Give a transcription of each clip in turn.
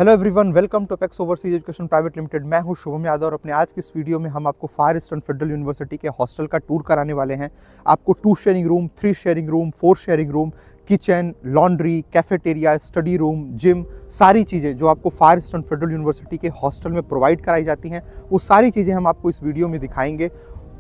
Hello everyone, welcome to Apex overseas education private Limited. मैं हूं शुभम यादव और अपने आज की इस वीडियो में हम आपको फार ईस्टर्न फेडरल यूनिवर्सिटी के हॉस्टल का टूर कराने वाले हैं। आपको 2 sharing room, 3 sharing room, 4 sharing room, kitchen, laundry, cafeteria, study room, gym, सारी चीज़ें जो आपको फार ईस्टर्न फेडरल यूनिवर्सिटी के हॉस्टल में प्रोवाइड कराई जाती हैं, वो सारी चीज़ें हम आपको इस वीडियो में दिखाएंगे।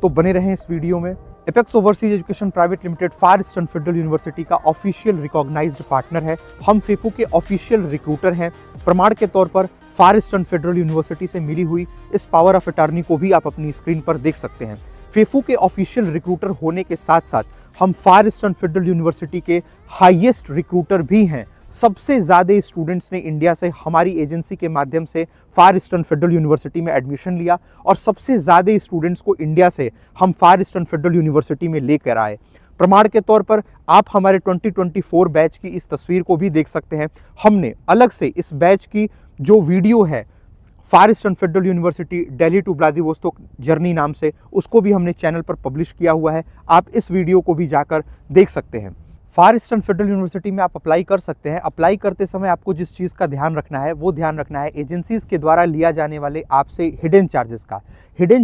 तो बने रहें इस वीडियो में। Apex overseas education private limited far eastern federal university का ऑफिशियल रिकॉग्नाइज्ड पार्टनर है। हम फेफू के ऑफिशियल रिक्रूटर हैं। प्रमाण के तौर पर फार ईस्टर्न फेडरल यूनिवर्सिटी से मिली हुई इस पावर ऑफ अटॉर्नी को भी आप अपनी स्क्रीन पर देख सकते हैं। फेफू के ऑफिशियल रिक्रूटर होने के साथ साथ हम फार ईस्टर्न फेडरल यूनिवर्सिटी के हाईएस्ट रिक्रूटर भी हैं। सबसे ज़्यादा स्टूडेंट्स ने इंडिया से हमारी एजेंसी के माध्यम से फार ईस्टर्न फेडरल यूनिवर्सिटी में एडमिशन लिया और सबसे ज़्यादा स्टूडेंट्स को इंडिया से हम फार ईस्टर्न फेडरल यूनिवर्सिटी में लेकर आए। प्रमाण के तौर पर आप हमारे 2024 बैच की इस तस्वीर को भी देख सकते हैं। हमने अलग से इस बैच की जो वीडियो है far eastern federal university Delhi to Vladivostok journey नाम से, उसको भी हमने चैनल पर पब्लिश किया हुआ है। आप इस वीडियो को भी जाकर देख सकते हैं। फार ईस्टर्न फेडरल यूनिवर्सिटी में आप अप्लाई कर सकते हैं। अप्लाई करते समय आपको जिस चीज़ का ध्यान रखना है वो ध्यान रखना है एजेंसीज़ के द्वारा लिया जाने वाले आपसे हिडन चार्जेस का। हिडन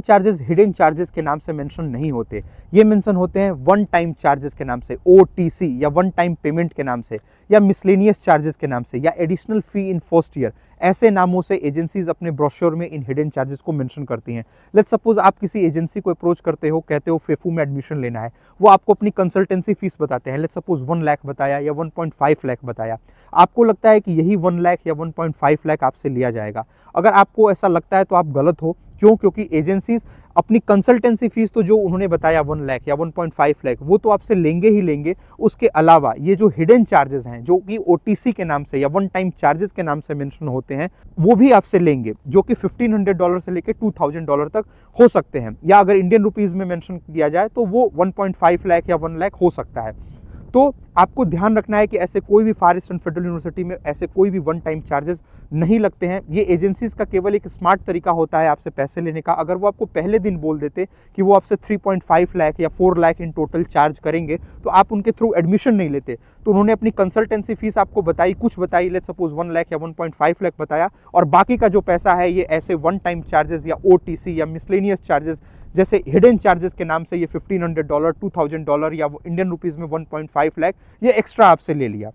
चार्जेस के नाम से मेंशन नहीं होते, ये मेंशन होते हैं वन टाइम चार्जेस के नाम से, OTC या वन टाइम पेमेंट के नाम से, या मिसलेनियस चार्जेस के नाम से, या additional fee in first year. ऐसे नामों से एजेंसीज अपने ब्रोशर में इन हिडन चार्जेस को मेंशन करती हैं। लेट्स सपोज आप किसी एजेंसी को अप्रोच करते हो, कहते हो फेफू में एडमिशन लेना है, वो आपको अपनी कंसल्टेंसी फीस बताते हैं। लेट्स सपोज 1 लाख बताया या 1.5 लाख बताया। आपको लगता है कि यही 1 लाख या 1.5 लाख आपसे लिया जाएगा। अगर आपको ऐसा लगता है तो आप गलत हो। क्यों? क्योंकि एजेंसीज अपनी कंसल्टेंसी फीस तो जो उन्होंने बताया 1 लाख या 1.5 लाख वो तो आपसे लेंगे ही लेंगे। उसके अलावा ये जो हिडन चार्जेस हैं, जो कि OTC के नाम से या वन टाइम चार्जेस के नाम से मेंशन होते हैं, वो भी आपसे लेंगे, जो कि $1,500 से लेकर $2,000 तक हो सकते हैं, या अगर इंडियन रुपीज़ में मेंशन किया जाए तो वो 1.5 लाख या 1 लाख हो सकता है। तो आपको ध्यान रखना है कि ऐसे कोई भी फार ईस्टर्न फेडरल यूनिवर्सिटी में ऐसे कोई भी वन टाइम चार्जेस नहीं लगते हैं। ये एजेंसीज का केवल एक स्मार्ट तरीका होता है आपसे पैसे लेने का। अगर वो आपको पहले दिन बोल देते कि वो आपसे 3.5 लाख या 4 लाख इन टोटल चार्ज करेंगे तो आप उनके थ्रू एडमिशन नहीं लेते। तो उन्होंने अपनी कंसल्टेंसी फीस आपको बताई, कुछ बताई, लेट्स सपोज 1 लाख या 1.5 लाख बताया, और बाकी का जो पैसा है ये ऐसे वन टाइम चार्जेस या OTC या मिसलेनियस चार्जेस जैसे हिडन चार्जेस के नाम से ये $1,500, $2,000 या इंडियन रुपीज़ में 1.5 लाख ये एक्स्ट्रा आपसे ले लिया।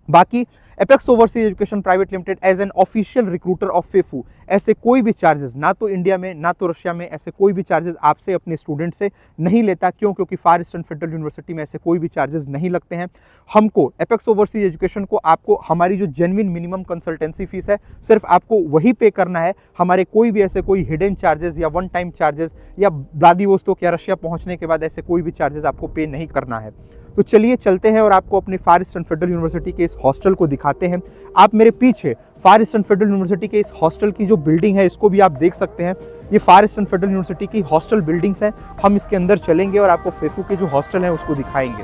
बाकी Apex overseas education private Limited as an official recruiter of FEFU ऐसे कोई भी चार्जेस ना तो इंडिया में ना तो रशिया में ऐसे कोई भी चार्जेस आपसे अपने स्टूडेंट से नहीं लेता। क्यों? क्योंकि फार ईस्टर्न फेडरल यूनिवर्सिटी में ऐसे कोई भी चार्जेस नहीं लगते हैं। हमको अपेक्स ओवरसीज एजुकेशन को आपको हमारी जो जेन्युइन मिनिमम कंसल्टेंसी फीस है सिर्फ आपको वही पे करना है। हमारे कोई भी ऐसे कोई हिडन चार्जेस या वन टाइम चार्जेस या व्लादिवोस्तोक या रशिया पहुंचने के बाद ऐसे कोई भी चार्जेस आपको पे नहीं करना है। तो चलिए चलते हैं और आपको अपने फार ईस्टर्न फेडरल यूनिवर्सिटी के इस हॉस्टल को दिखाते हैं। आप मेरे पीछे फार ईस्टर्न फेडरल यूनिवर्सिटी के इस हॉस्टल की जो बिल्डिंग है इसको भी आप देख सकते हैं। ये फार ईस्टर्न फेडरल यूनिवर्सिटी की हॉस्टल बिल्डिंग्स हैं। हम इसके अंदर चलेंगे और आपको फेफू के जो हॉस्टल है उसको दिखाएंगे।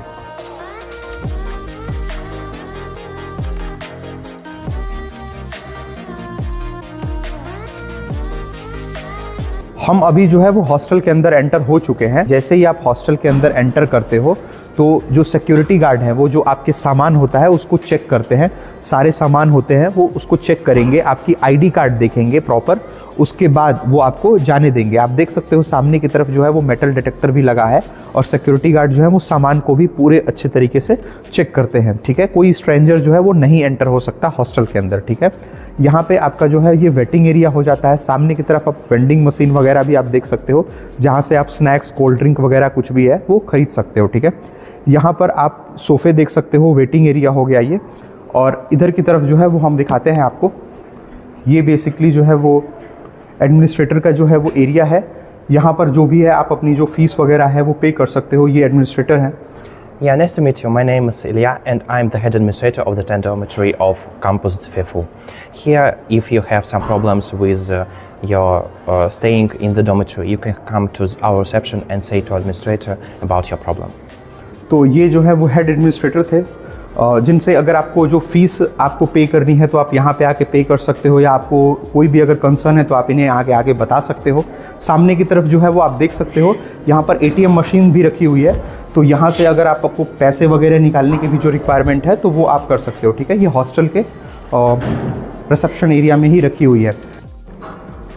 हम अभी जो है वो हॉस्टल के अंदर एंटर हो चुके हैं। जैसे ही आप हॉस्टल के अंदर एंटर करते हो तो जो सिक्योरिटी गार्ड हैं वो जो आपके सामान होता है उसको चेक करते हैं। सारे सामान होते हैं वो उसको चेक करेंगे, आपकी ID कार्ड देखेंगे प्रॉपर, उसके बाद वो आपको जाने देंगे। आप देख सकते हो सामने की तरफ जो है वो मेटल डिटेक्टर भी लगा है और सिक्योरिटी गार्ड जो है वो सामान को भी पूरे अच्छे तरीके से चेक करते हैं। ठीक है, कोई स्ट्रेंजर जो है वो नहीं एंटर हो सकता हॉस्टल के अंदर। ठीक है, यहाँ पे आपका जो है ये वेटिंग एरिया हो जाता है। सामने की तरफ आप वेंडिंग मशीन वगैरह भी आप देख सकते हो, जहाँ से आप स्नैक्स, कोल्ड ड्रिंक वगैरह कुछ भी है वो खरीद सकते हो। ठीक है, यहाँ पर आप सोफ़े देख सकते हो, वेटिंग एरिया हो गया ये। और इधर की तरफ जो है वो हम दिखाते हैं आपको, ये बेसिकली जो है वो एडमिनिस्ट्रेटर का जो है वो एरिया है। यहाँ पर जो भी है आप अपनी जो फीस वगैरह है वो पे कर सकते हो। ये एडमिनिस्ट्रेटर हैं। Yeah, nice to meet you. My name is Ilya and I'm the head administrator of the 10 dormitory of campus FEFU. Here, if you have some problems with your staying in the dormitory, you can come to our reception and say to administrator about your problem. तो ये जो है वो head administrator थे, जिनसे अगर आपको जो फीस आपको पे करनी है तो आप यहाँ पे आके पे कर सकते हो, या आपको कोई भी अगर कंसर्न है तो आप इन्हें आगे बता सकते हो। सामने की तरफ जो है वो आप देख सकते हो, यहाँ पर ATM मशीन भी रखी हुई है। तो यहाँ से अगर आपको पैसे वगैरह निकालने की भी जो रिक्वायरमेंट है तो वो आप कर सकते हो। ठीक है, ये हॉस्टल के रिसेप्शन एरिया में ही रखी हुई है।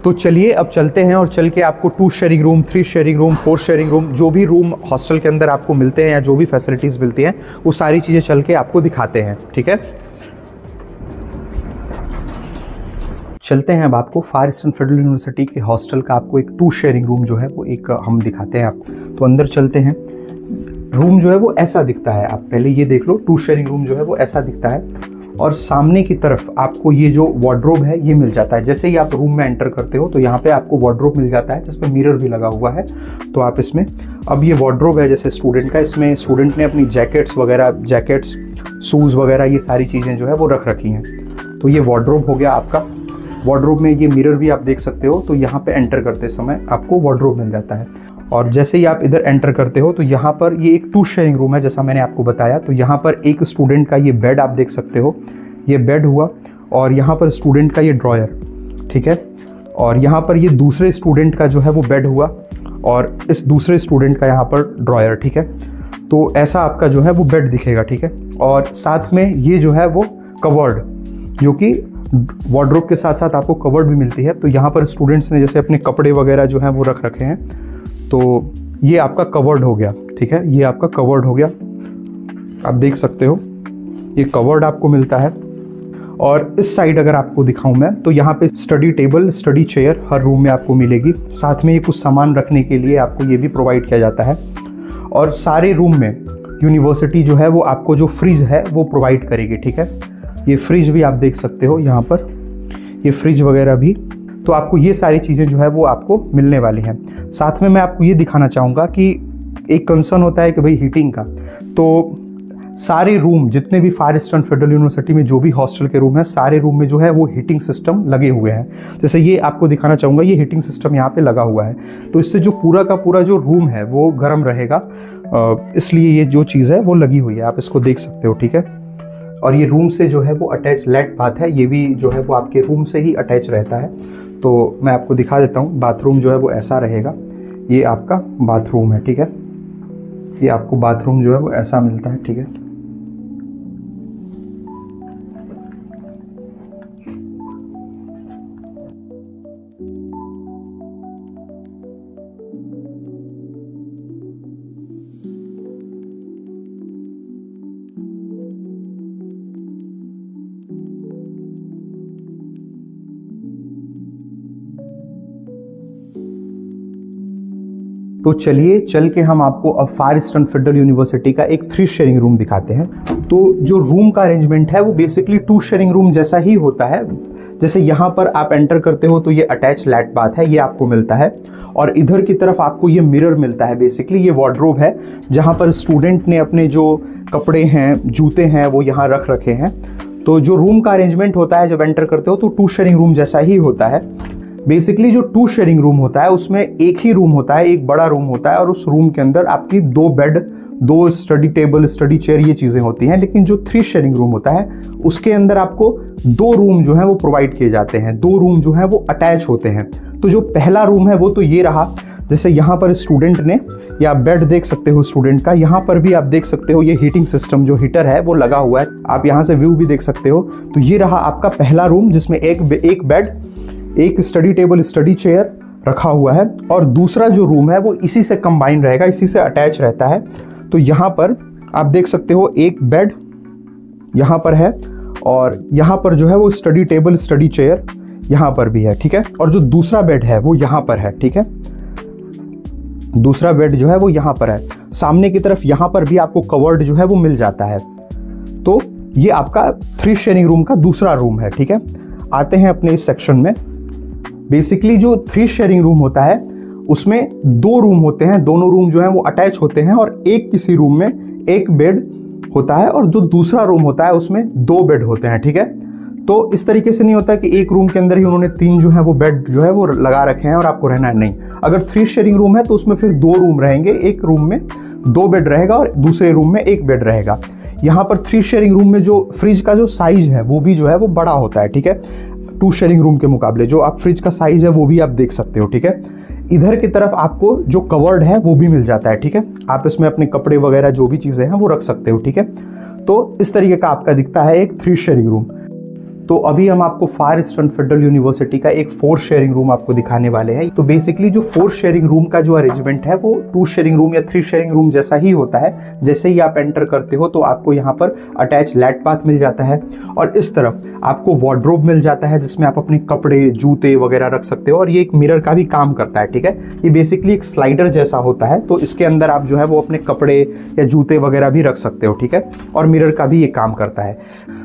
तो चलिए अब चलते हैं और चल के आपको 2 sharing room, 3 sharing room, 4 sharing room, जो भी रूम हॉस्टल के अंदर आपको मिलते हैं या जो भी फैसिलिटीज़ मिलती हैं वो सारी चीज़ें चल के आपको दिखाते हैं। ठीक है, चलते हैं अब आपको फार ईस्टर्न फेडरल यूनिवर्सिटी के हॉस्टल का आपको एक 2 शेयरिंग रूम जो है वो एक हम दिखाते हैं। आप तो अंदर चलते हैं। रूम जो है वो ऐसा दिखता है, आप पहले ये देख लो। 2 शेयरिंग रूम जो है वो ऐसा दिखता है और सामने की तरफ आपको ये जो वार्डरोब है ये मिल जाता है। जैसे ही आप रूम में एंटर करते हो तो यहाँ पे आपको वार्डरोब मिल जाता है जिसमें मिरर भी लगा हुआ है। तो आप इसमें, अब ये वार्डरोब है जैसे स्टूडेंट का, इसमें स्टूडेंट ने अपनी जैकेट्स वगैरह, जैकेट्स, शूज़ वगैरह ये सारी चीज़ें जो है वो रख रखी हैं। तो ये वार्डरोब हो गया आपका। वार्डरोब में ये मिरर भी आप देख सकते हो। तो यहाँ पे एंटर करते समय आपको वार्डरोब मिल जाता है। और जैसे ही आप इधर एंटर करते हो तो यहाँ पर ये एक 2 शेयरिंग रूम है जैसा मैंने आपको बताया। तो यहाँ पर एक स्टूडेंट का ये बेड आप देख सकते हो, ये बेड हुआ। और यहाँ पर स्टूडेंट का ये ड्रॉयर, ठीक है। और यहाँ पर ये दूसरे स्टूडेंट का जो है वो बेड हुआ और इस दूसरे स्टूडेंट का यहाँ पर ड्रॉयर, ठीक है। तो ऐसा आपका जो है वो बेड दिखेगा, ठीक है। और साथ में ये जो है वो कवर्ड, जो कि वार्डरोब के साथ साथ आपको कवर्ड भी मिलती है। तो यहाँ पर स्टूडेंट्स ने जैसे अपने कपड़े वगैरह जो हैं वो रख रखे हैं। तो ये आपका कवर्ड हो गया, ठीक है। ये आपका कवर्ड हो गया, आप देख सकते हो ये कवर्ड आपको मिलता है। और इस साइड अगर आपको दिखाऊं मैं तो यहाँ पे स्टडी टेबल, स्टडी चेयर हर रूम में आपको मिलेगी। साथ में ये कुछ सामान रखने के लिए आपको ये भी प्रोवाइड किया जाता है। और सारे रूम में यूनिवर्सिटी जो है वो आपको जो फ्रिज है वो प्रोवाइड करेगी, ठीक है। ये फ्रिज भी आप देख सकते हो यहाँ पर, ये फ्रिज वगैरह भी। तो आपको ये सारी चीज़ें जो है वो आपको मिलने वाली हैं। साथ में मैं आपको ये दिखाना चाहूँगा कि एक कंसर्न होता है कि भाई हीटिंग का, तो सारे रूम जितने भी फार ईस्टर्न फेडरल यूनिवर्सिटी में जो भी हॉस्टल के रूम है, सारे रूम में जो है वो हीटिंग सिस्टम लगे हुए हैं। जैसे ये आपको दिखाना चाहूँगा, ये हीटिंग सिस्टम यहाँ पे लगा हुआ है। तो इससे जो पूरा का पूरा जो रूम है वो गर्म रहेगा, इसलिए ये जो चीज़ है वो लगी हुई है, आप इसको देख सकते हो, ठीक है। और ये रूम से जो है वो अटैच लेट बाथ है, ये भी जो है वो आपके रूम से ही अटैच रहता है। तो मैं आपको दिखा देता हूँ, बाथरूम जो है वो ऐसा रहेगा। ये आपका बाथरूम है, ठीक है। ये आपको बाथरूम जो है वो ऐसा मिलता है, ठीक है। तो चलिए चल के हम आपको अब फार ईस्टर्न फेडरल यूनिवर्सिटी का एक 3 शेयरिंग रूम दिखाते हैं। तो जो रूम का अरेंजमेंट है वो बेसिकली 2 शेयरिंग रूम जैसा ही होता है। जैसे यहाँ पर आप एंटर करते हो तो ये अटैच लैट बाथ है, ये आपको मिलता है। और इधर की तरफ आपको ये मिरर मिलता है। बेसिकली ये वार्डरोब है जहाँ पर स्टूडेंट ने अपने जो कपड़े हैं, जूते हैं, वो यहाँ रख रखे हैं। तो जो रूम का अरेंजमेंट होता है जब एंटर करते हो तो 2 शेयरिंग रूम जैसा ही होता है। बेसिकली जो 2 शेयरिंग रूम होता है उसमें एक ही रूम होता है, एक बड़ा रूम होता है और उस रूम के अंदर आपकी 2 bed, 2 study table, study chair, ये चीज़ें होती हैं। लेकिन जो 3 शेयरिंग रूम होता है उसके अंदर आपको 2 रूम जो हैं वो प्रोवाइड किए जाते हैं। 2 रूम जो हैं वो अटैच होते हैं। तो जो पहला रूम है वो तो ये रहा। जैसे यहाँ पर स्टूडेंट ने, या बेड देख सकते हो स्टूडेंट का, यहाँ पर भी आप देख सकते हो ये हीटिंग सिस्टम, जो हीटर है वो लगा हुआ है। आप यहाँ से व्यू भी देख सकते हो। तो ये रहा आपका पहला रूम जिसमें एक बेड, एक स्टडी टेबल, स्टडी चेयर रखा हुआ है। और दूसरा जो रूम है वो इसी से कंबाइन रहेगा, इसी से अटैच रहता है। तो यहाँ पर आप देख सकते हो एक बेड यहाँ पर है और यहाँ पर जो है वो स्टडी टेबल, स्टडी चेयर यहाँ पर भी है, ठीक है। और जो दूसरा बेड है वो यहाँ पर है, ठीक है। दूसरा बेड जो है वो यहाँ पर है। सामने की तरफ यहाँ पर भी आपको कवर्ड जो है वो मिल जाता है। तो ये आपका 3 शेयरिंग रूम का दूसरा रूम है, ठीक है। आते हैं अपने इस सेक्शन में। बेसिकली जो 3 शेयरिंग रूम होता है उसमें 2 रूम होते हैं, दोनों रूम जो हैं वो अटैच होते हैं और एक किसी रूम में एक बेड होता है और जो दूसरा रूम होता है उसमें 2 बेड होते हैं, ठीक है। तो इस तरीके से नहीं होता कि एक रूम के अंदर ही उन्होंने 3 जो है वो बेड जो है वो लगा रखे हैं और आपको रहना है, नहीं। अगर 3 शेयरिंग रूम है तो उसमें फिर 2 रूम रहेंगे, एक रूम में 2 बेड रहेगा और दूसरे रूम में 1 बेड रहेगा। यहाँ पर 3 शेयरिंग रूम में जो फ्रिज का जो साइज है वो भी जो है वो बड़ा होता है, ठीक है। 2 शेयरिंग रूम के मुकाबले जो आप फ्रिज का साइज है वो भी आप देख सकते हो, ठीक है। इधर की तरफ आपको जो कवर्ड है वो भी मिल जाता है, ठीक है। आप इसमें अपने कपड़े वगैरह जो भी चीज़ें हैं वो रख सकते हो, ठीक है। तो इस तरीके का आपका दिखता है एक 3 शेयरिंग रूम। तो अभी हम आपको फार ईस्टर्न फेडरल यूनिवर्सिटी का एक 4 शेयरिंग रूम आपको दिखाने वाले हैं। तो बेसिकली जो 4 शेयरिंग रूम का जो अरेंजमेंट है वो 2 शेयरिंग रूम या 3 शेयरिंग रूम जैसा ही होता है। जैसे ही आप एंटर करते हो तो आपको यहाँ पर अटैच लैट बाथ मिल जाता है और इस तरफ आपको वार्डरोब मिल जाता है जिसमें आप अपने कपड़े, जूते वगैरह रख सकते हो और ये एक मिरर का भी काम करता है। ठीक है, ये बेसिकली एक स्लाइडर जैसा होता है, तो इसके अंदर आप जो है वो अपने कपड़े या जूते वगैरह भी रख सकते हो। ठीक है, और मिरर का भी ये काम करता है।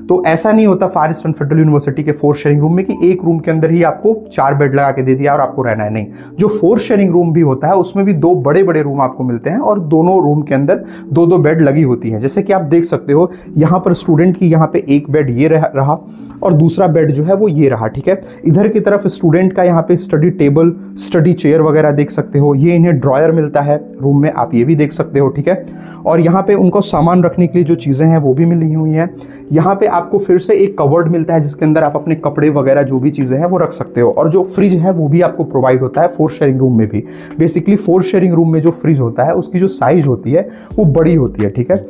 तो ऐसा नहीं होता फार ईस्टर्न फेडरल यूनिवर्सिटी के 4 शेयरिंग रूम में कि एक रूम के अंदर ही आपको 4 बेड लगा के दे दिया और आपको रहना है। नहीं, जो 4 शेयरिंग रूम भी होता है उसमें भी 2 बड़े बड़े रूम आपको मिलते हैं और दोनों रूम के अंदर 2-2 बेड लगी होती हैं। जैसे कि आप देख सकते हो यहाँ पर स्टूडेंट की यहाँ पे एक बेड ये रहा और दूसरा बेड जो है वो ये रहा। ठीक है, इधर की तरफ स्टूडेंट का यहाँ पे स्टडी टेबल, स्टडी चेयर वगैरह देख सकते हो। ये इन्हें ड्रॉयर मिलता है रूम में, आप ये भी देख सकते हो। ठीक है, और यहाँ पे उनको सामान रखने के लिए जो चीज़ें हैं वो भी मिली हुई हैं। यहाँ पे आपको फिर से एक कवर्ड मिलता है जिसके अंदर आप अपने कपड़े वगैरह जो भी चीज़ें हैं वो रख सकते हो और जो फ्रिज है वो भी आपको प्रोवाइड होता है 4 शेयरिंग रूम में भी। बेसिकली 4 शेयरिंग रूम में जो फ्रिज होता है उसकी जो साइज होती है वो बड़ी होती है। ठीक है,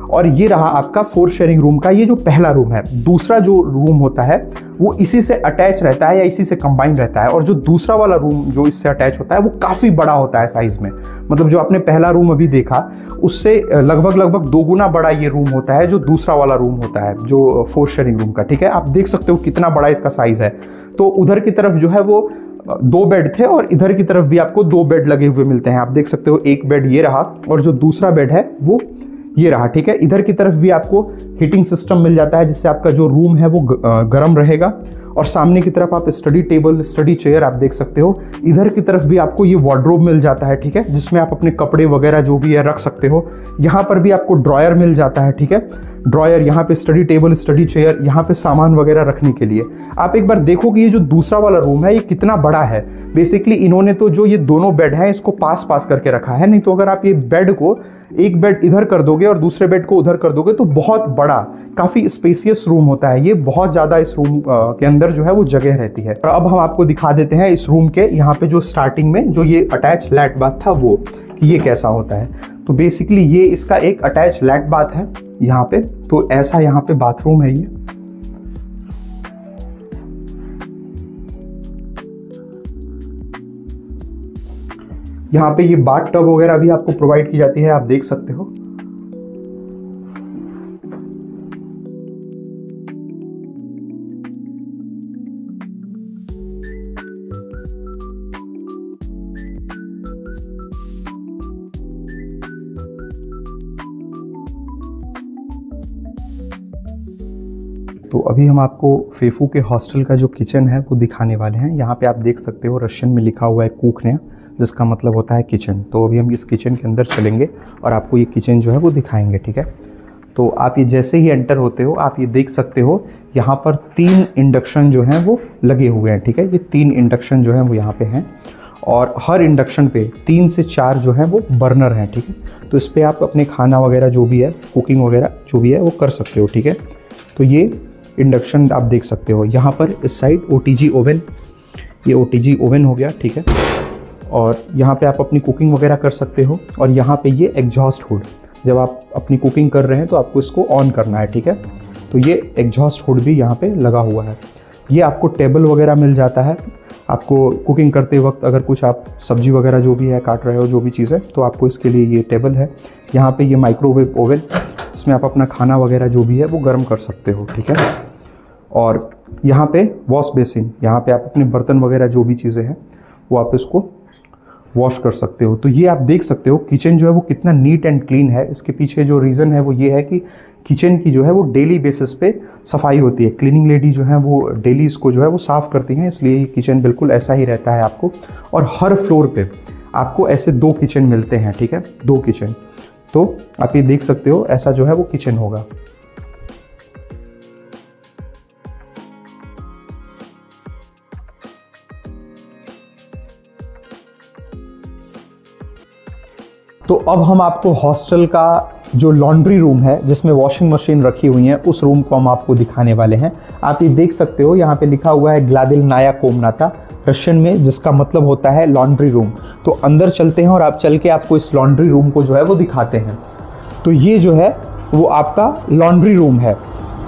और ये रहा आपका 4 शेयरिंग रूम का ये जो पहला रूम है। दूसरा जो रूम होता है वो इसी से अटैच रहता है या इसी से कंबाइन रहता है और जो दूसरा वाला रूम जो इससे अटैच होता है वो काफ़ी बड़ा होता है साइज में। मतलब जो आपने पहला रूम अभी देखा उससे लगभग 2 गुना बड़ा ये रूम होता है जो दूसरा वाला रूम होता है जो 4 शेयरिंग रूम का। ठीक है, आप देख सकते हो कितना बड़ा इसका साइज है। तो उधर की तरफ जो है वो 2 बेड थे और इधर की तरफ भी आपको 2 बेड लगे हुए मिलते हैं। आप देख सकते हो एक बेड ये रहा और जो दूसरा बेड है वो ये रहा। ठीक है, इधर की तरफ भी आपको हीटिंग सिस्टम मिल जाता है जिससे आपका जो रूम है वो गर्म रहेगा और सामने की तरफ आप स्टडी टेबल, स्टडी चेयर आप देख सकते हो। इधर की तरफ भी आपको ये वार्डरोब मिल जाता है। ठीक है, जिसमें आप अपने कपड़े वगैरह जो भी है रख सकते हो। यहाँ पर भी आपको ड्रॉयर मिल जाता है। ठीक है, ड्रॉयर, यहाँ पे स्टडी टेबल, स्टडी चेयर, यहाँ पे सामान वगैरह रखने के लिए। आप एक बार देखो कि ये जो दूसरा वाला रूम है ये कितना बड़ा है। बेसिकली इन्होंने तो जो ये दोनों बेड हैं इसको पास करके रखा है, नहीं तो अगर आप ये बेड को एक बेड इधर कर दोगे और दूसरे बेड को उधर कर दोगे तो बहुत बड़ा, काफ़ी स्पेसियस रूम होता है ये। बहुत ज़्यादा इस रूम के अंदर जो है वो जगह रहती है। और अब हम आपको दिखा देते हैं इस रूम के यहाँ पे जो स्टार्टिंग में जो ये अटैच लैट बाथ था वो ये कैसा होता है। तो बेसिकली ये इसका एक अटैच लैट बाथ है यहाँ पे। तो ऐसा यहाँ पे बाथरूम है ये। यहाँ पे ये बाथ टब वगैरह भी आपको प्रोवाइड की जाती है, आप देख सकते हो। तो अभी हम आपको फेफू के हॉस्टल का जो किचन है वो दिखाने वाले हैं। यहाँ पे आप देख सकते हो रशियन में लिखा हुआ है कुखन्या, जिसका मतलब होता है किचन। तो अभी हम इस किचन के अंदर चलेंगे और आपको ये किचन जो है वो दिखाएंगे। ठीक है, तो आप ये जैसे ही एंटर होते हो आप ये देख सकते हो यहाँ पर 3 इंडक्शन जो हैं वो लगे हुए हैं। ठीक है, ये 3 इंडक्शन जो हैं वो यहाँ पे हैं और हर इंडक्शन पे 3 से 4 जो है वो बर्नर हैं। ठीक है, तो इस पर आप अपने खाना वगैरह जो भी है, कुकिंग वगैरह जो भी है वो कर सकते हो। ठीक है, तो ये इंडक्शन आप देख सकते हो। यहाँ पर इस साइड OTG ओवन, ये OTG ओवन हो गया। ठीक है, और यहाँ पे आप अपनी कुकिंग वगैरह कर सकते हो। और यहाँ पे ये एग्जॉस्ट हुड, जब आप अपनी कुकिंग कर रहे हैं तो आपको इसको ऑन करना है। ठीक है, तो ये एग्जॉस्ट हुड भी यहाँ पे लगा हुआ है। ये आपको टेबल वगैरह मिल जाता है। आपको कुकिंग करते वक्त अगर कुछ आप सब्जी वगैरह जो भी है काट रहे हो, जो भी चीज़ है, तो आपको इसके लिए ये टेबल है। यहाँ पे ये माइक्रोवेव ओवन, इसमें आप अपना खाना वगैरह जो भी है वो गर्म कर सकते हो। ठीक है, और यहाँ पे वॉश बेसिन, यहाँ पे आप अपने बर्तन वगैरह जो भी चीज़ें हैं वो आप इसको वॉश कर सकते हो। तो ये आप देख सकते हो किचन जो है वो कितना नीट एंड क्लीन है। इसके पीछे जो रीज़न है वो ये है कि किचन की जो है वो डेली बेसिस पे सफाई होती है। क्लीनिंग लेडी जो है वो डेली इसको जो है वो साफ़ करती हैं, इसलिए ये किचन बिल्कुल ऐसा ही रहता है आपको। और हर फ्लोर पे आपको ऐसे 2 किचन मिलते हैं। ठीक है, 2 किचन। तो आप ये देख सकते हो ऐसा जो है वो किचन होगा। तो अब हम आपको हॉस्टल का जो लॉन्ड्री रूम है जिसमें वॉशिंग मशीन रखी हुई है उस रूम को हम आपको दिखाने वाले हैं। आप ये देख सकते हो यहाँ पे लिखा हुआ है ग्लादिलनाया कोमनाता रशियन में, जिसका मतलब होता है लॉन्ड्री रूम। तो अंदर चलते हैं और आप चल के आपको इस लॉन्ड्री रूम को जो है वो दिखाते हैं। तो ये जो है वो आपका लॉन्ड्री रूम है।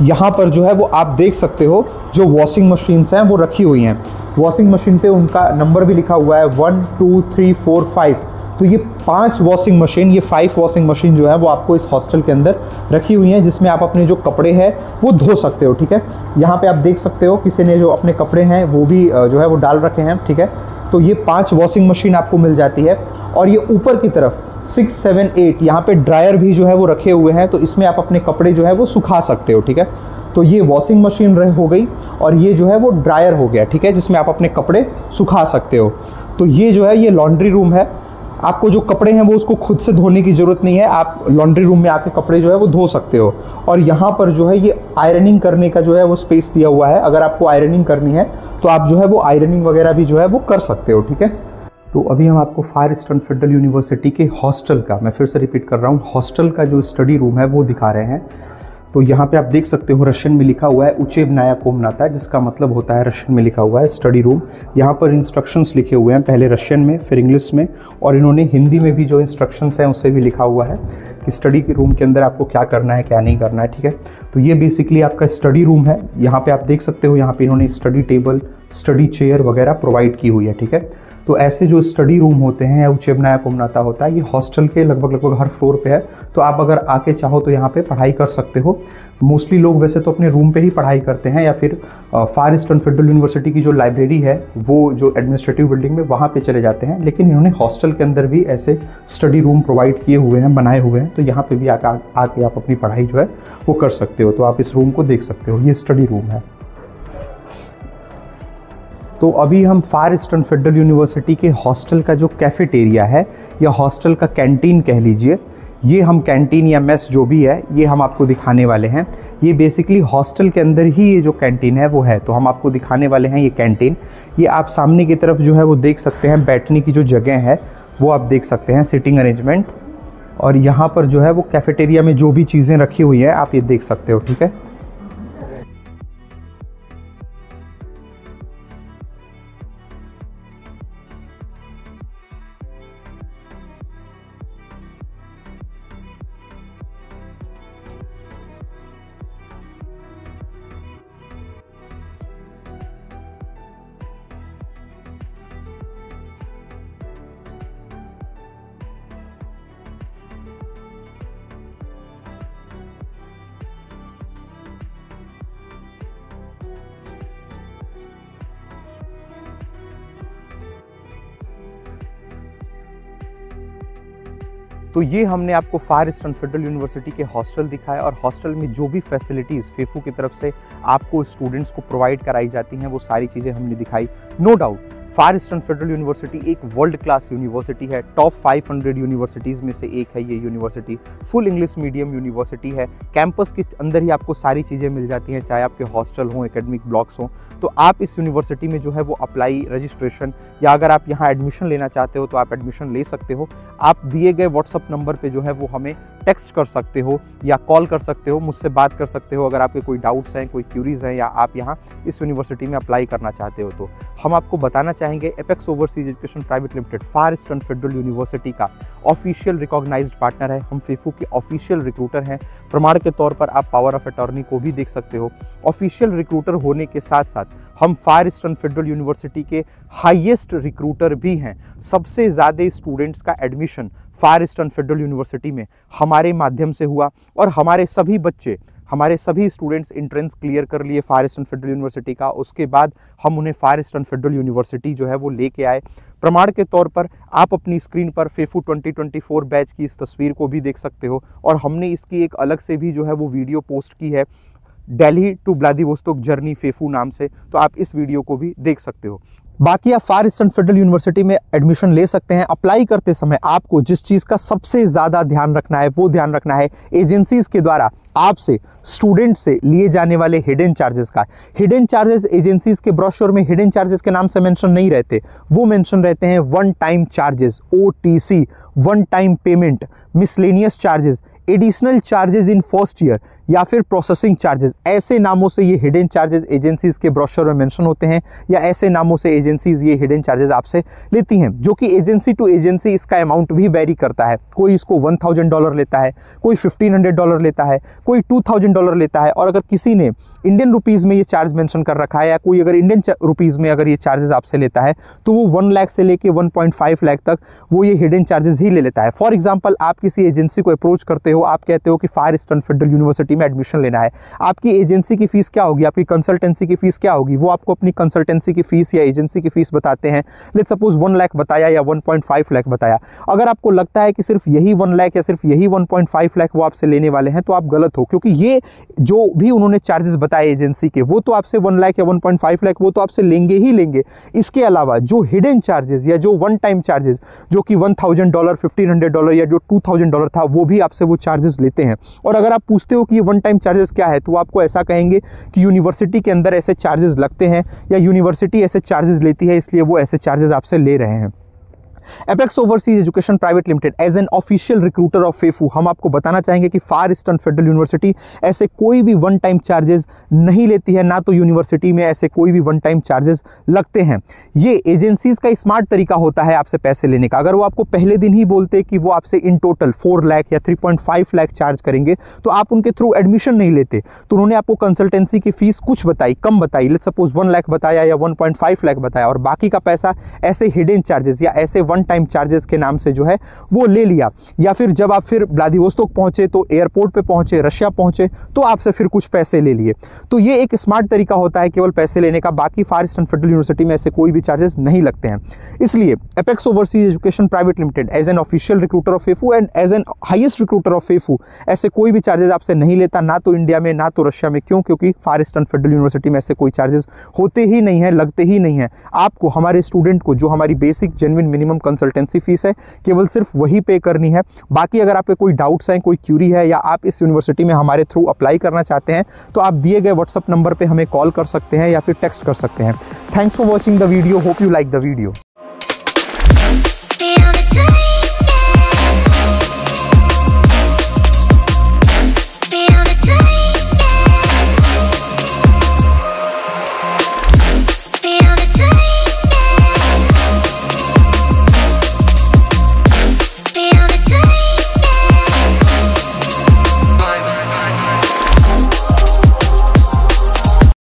यहाँ पर जो है वो आप देख सकते हो जो वॉशिंग मशीन्स हैं वो रखी हुई हैं। वॉशिंग मशीन पे उनका नंबर भी लिखा हुआ है 1 2 3 4 5। तो ये 5 वॉशिंग मशीन, ये 5 वॉशिंग मशीन जो है वो आपको इस हॉस्टल के अंदर रखी हुई हैं, जिसमें आप अपने जो कपड़े हैं वो धो सकते हो। ठीक है, यहाँ पे आप देख सकते हो किसी ने जो अपने कपड़े हैं वो भी जो है वो डाल रखे हैं। ठीक है, तो ये 5 वॉशिंग मशीन आपको मिल जाती है। और ये ऊपर की तरफ 6 7 8 यहाँ पे ड्रायर भी जो है वो रखे हुए हैं, तो इसमें आप अपने कपड़े जो है वो सुखा सकते हो। ठीक है, तो ये वॉशिंग मशीन हो गई और ये जो है वो ड्रायर हो गया। ठीक है, जिसमें आप अपने कपड़े सुखा सकते हो। तो ये जो है ये लॉन्ड्री रूम है। आपको जो कपड़े हैं वो उसको खुद से धोने की ज़रूरत नहीं है, आप लॉन्ड्री रूम में आके कपड़े जो है वो धो सकते हो। और यहाँ पर जो है ये आयरनिंग करने का जो है वो स्पेस दिया हुआ है। अगर आपको आयरनिंग करनी है तो आप जो है वो आयरनिंग वगैरह भी जो है वो कर सकते हो। ठीक है, तो अभी हम आपको फार ईस्टर्न फेडरल यूनिवर्सिटी के हॉस्टल का, मैं फिर से रिपीट कर रहा हूँ, हॉस्टल का जो स्टडी रूम है वो दिखा रहे हैं। तो यहाँ पे आप देख सकते हो रशियन में लिखा हुआ है उचेबनाया कोमनाता, जिसका मतलब होता है रशियन में लिखा हुआ है स्टडी रूम। यहाँ पर इंस्ट्रक्शंस लिखे हुए हैं, पहले रशियन में फिर इंग्लिश में, और इन्होंने हिंदी में भी जो इंस्ट्रक्शंस हैं उसे भी लिखा हुआ है कि स्टडी के रूम के अंदर आपको क्या करना है क्या नहीं करना है। ठीक है, तो ये बेसिकली आपका स्टडी रूम है। यहाँ पे आप देख सकते हो, यहाँ पे इन्होंने स्टडी टेबल, स्टडी चेयर वगैरह प्रोवाइड की हुई है। ठीक है, तो ऐसे जो स्टडी रूम होते हैं या उचेबनाया कोमनाता होता है, ये हॉस्टल के लगभग हर फ्लोर पे है। तो आप अगर आके चाहो तो यहाँ पे पढ़ाई कर सकते हो। मोस्टली लोग वैसे तो अपने रूम पे ही पढ़ाई करते हैं, या फिर फार ईस्टर्न फेडरल यूनिवर्सिटी की जो लाइब्रेरी है वो जो एडमिनिस्ट्रेटिव बिल्डिंग में वहाँ पे चले जाते हैं। लेकिन इन्होंने हॉस्टल के अंदर भी ऐसे स्टडी रूम प्रोवाइड किए हुए हैं, बनाए हुए हैं। तो यहाँ पे भी आके आप अपनी पढ़ाई जो है वो कर सकते हो। तो आप इस रूम को देख सकते हो, ये स्टडी रूम है। तो अभी हम फार ईस्टर्न फेडरल यूनिवर्सिटी के हॉस्टल का जो कैफेटेरिया है या हॉस्टल का कैंटीन कह लीजिए, ये हम कैंटीन या मेस जो भी है ये हम आपको दिखाने वाले हैं। ये बेसिकली हॉस्टल के अंदर ही ये जो कैंटीन है वो है, तो हम आपको दिखाने वाले हैं ये कैंटीन। ये आप सामने की तरफ जो है वो देख सकते हैं, बैठने की जो जगह है वो आप देख सकते हैं, सिटिंग अरेंजमेंट। और यहाँ पर जो है वो कैफेटेरिया में जो भी चीज़ें रखी हुई हैं आप ये देख सकते हो। ठीक है, तो ये हमने आपको फार ईस्टर्न फेडरल यूनिवर्सिटी के हॉस्टल दिखाया, और हॉस्टल में जो भी फैसिलिटीज़ फेफू की तरफ से आपको स्टूडेंट्स को प्रोवाइड कराई जाती हैं वो सारी चीज़ें हमने दिखाई। नो डाउट फार ईस्टर्न फेडरल यूनिवर्सिटी एक वर्ल्ड क्लास यूनिवर्सिटी है, टॉप 500 यूनिवर्सिटीज़ में से एक है ये university. Full English medium university है, कैंपस के अंदर ही आपको सारी चीज़ें मिल जाती हैं, चाहे आपके हॉस्टल हों, एकेडमिक ब्लॉक्स हों। तो आप इस यूनिवर्सिटी में जो है वो अप्लाई, रजिस्ट्रेशन, या अगर आप यहाँ एडमिशन लेना चाहते हो तो आप एडमिशन ले सकते हो। आप दिए गए व्हाट्सअप नंबर पर जो है वो हमें टेक्स्ट कर सकते हो या कॉल कर सकते हो, मुझसे बात कर सकते हो अगर आपके कोई डाउट्स हैं, कोई क्यूरीज हैं, या आप यहाँ इस यूनिवर्सिटी में अप्लाई करना चाहते हो। तो हम आपको बताना चाहेंगे apex overseas education private limited far eastern federal university का ऑफिशियल रिकॉग्नाइज्ड पार्टनर है। हम फेफू के ऑफिशियल रिक्रूटर हैं। प्रमाण के तौर पर आप पावर ऑफ अटॉर्नी को भी देख सकते हो। ऑफिशियल रिक्रूटर होने के साथ साथ हम फार ईस्टर्न फेडरल यूनिवर्सिटी के हाईएस्ट रिक्रूटर भी हैं। सबसे ज़्यादा स्टूडेंट्स का एडमिशन फार ईस्टर्न फेडरल यूनिवर्सिटी में हमारे माध्यम से हुआ, और हमारे सभी स्टूडेंट्स एंट्रेंस क्लियर कर लिए फार ईस्टर्न फेडरल यूनिवर्सिटी का। उसके बाद हम उन्हें फार ईस्टर्न फेडरल यूनिवर्सिटी जो है वो लेके आए। प्रमाण के तौर पर आप अपनी स्क्रीन पर फेफू 2024 बैच की इस तस्वीर को भी देख सकते हो, और हमने इसकी एक अलग से भी जो है वो वीडियो पोस्ट की है, Delhi to Vladivostok journey FEFU नाम से, तो आप इस वीडियो को भी देख सकते हो। बाकी आप फार ईस्टर्न फेडरल यूनिवर्सिटी में एडमिशन ले सकते हैं। अप्लाई करते समय आपको जिस चीज़ का सबसे ज़्यादा ध्यान रखना है वो ध्यान रखना है एजेंसीज़ के द्वारा आपसे, स्टूडेंट से लिए जाने वाले हिडन चार्जेस का। हिडन चार्जेस एजेंसीज़ के ब्रोशर में हिडन चार्जेस के नाम से मेंशन नहीं रहते, वो मेंशन रहते हैं one time charges, OTC, one time payment, miscellaneous charges, additional charges in first year, या फिर प्रोसेसिंग चार्जेस, ऐसे नामों से ये हिडन चार्जेस एजेंसीज के ब्रोशर में मेंशन होते हैं, या ऐसे नामों से एजेंसीज ये हिडन चार्जेस आपसे लेती हैं, जो कि एजेंसी टू एजेंसी इसका अमाउंट भी वेरी करता है। कोई इसको $1000 लेता है, कोई $1500 लेता है, कोई $2000 लेता है। और अगर किसी ने इंडियन रुपीज़ में ये चार्ज मेंशन कर रखा है, या कोई अगर इंडियन रुपीज़ में अगर ये चार्जेस आपसे लेता है, तो वो 1 लाख से लेके 1.5 लाख तक वो ये हिडन चार्जेस ही ले लेता है। फॉर एग्जांपल, आप किसी एजेंसी को अप्रोच करते हो, आप कहते हो कि फार ईस्टर्न फेडरल यूनिवर्सिटी में एडमिशन लेना है। आपकी एजेंसी की फीस क्या होगी, आपकी कंसल्टेंसी की फीस क्या होगी, वो आपको अपनी कंसल्टेंसी की फीस या एजेंसी की फीस बताते हैं। लेट्स सपोज 1 लाख बताया या 1.5 लाख बताया। अगर आपको लगता है कि सिर्फ यही 1 लाख या सिर्फ यही 1.5 लाख वो आपसे लेने वाले हैं, तो आप गलत हो, क्योंकि ये जो भी उन्होंने चार्जेस बताए एजेंसी के, वो तो आपसे 1 लाख या 1.5 लाख वो तो आपसे लेंगे ही लेंगे। इसके अलावा जो हिडन चार्जेस या जो वन टाइम चार्जेस, जो कि $1000, $1500 या जो $2000 था, वो भी आपसे वो चार्जेस लेते हैं। और अगर आप पूछते हो कि ये वन टाइम चार्जेस क्या है, तो वो आपको ऐसा कहेंगे कि यूनिवर्सिटी के अंदर ऐसे चार्जेस लगते हैं, या यूनिवर्सिटी ऐसे चार्जेस लेती है, इसलिए वो ऐसे चार्जेस आपसे ले रहे हैं। Apex overseas education private Limited as an official recruiter of FEFU, हम आपको बताना चाहेंगे कि फार ईस्टर्न फेडरल यूनिवर्सिटी ऐसे कोई भी वन टाइम चार्जेस नहीं लेती है, ना तो यूनिवर्सिटी में ऐसे कोई भी वन टाइम चार्जेस लगते हैं। ये एजेंसीज का स्मार्ट तरीका होता है आपसे पैसे लेने का। अगर वो आपको पहले दिन ही बोलते कि वो आपसे इन टोटल 4 लाख या 3.5 लाख चार्ज करेंगे, तो आप उनके थ्रू एडमिशन नहीं लेते। तो उन्होंने आपको कंसल्टेंसी की फीस कुछ बताई, कम बताई, लेट्स सपोज 1 लाख बताया या 1.5 लाख बताया, और बाकी का पैसा ऐसे हिडन चार्जेस या ऐसे वन टाइम चार्जेस के नाम से जो है वो ले लिया। या फिर जब आप फिर व्लादिवोस्तोक पहुंचे, तो एयरपोर्ट पे पहुंचे, रशिया पहुंचे, तो आपसे फिर कुछ पैसे ले लिए। तो ये एक स्मार्ट तरीका होता है केवल पैसे लेने का। बाकी फार ईस्टर्न फेडरल यूनिवर्सिटी में ऐसे कोई भी चार्जेस नहीं लगते हैं। इसलिए Apex overseas education private Limited as an official recruiter of FEFU and as an highest recruiter of FEFU ऐसे कोई भी चार्जेस आपसे नहीं लेता, ना तो इंडिया में ना तो रशिया में। क्यों? क्योंकि फार ईस्टर्न फेडरल यूनिवर्सिटी में ऐसे कोई चार्जेस होते ही नहीं है, लगते ही नहीं है। आपको हमारे स्टूडेंट को जो हमारी basic genuine minimum consultancy fees है, केवल सिर्फ वही पे करनी है। बाकी अगर आपके कोई डाउट्स हैं, कोई क्यूरी है, या आप इस यूनिवर्सिटी में हमारे थ्रू अप्लाई करना चाहते हैं, तो आप दिए गए व्हाट्सएप नंबर पे हमें कॉल कर सकते हैं या फिर टेक्स्ट कर सकते हैं। Thanks for watching the video, hope you like the video.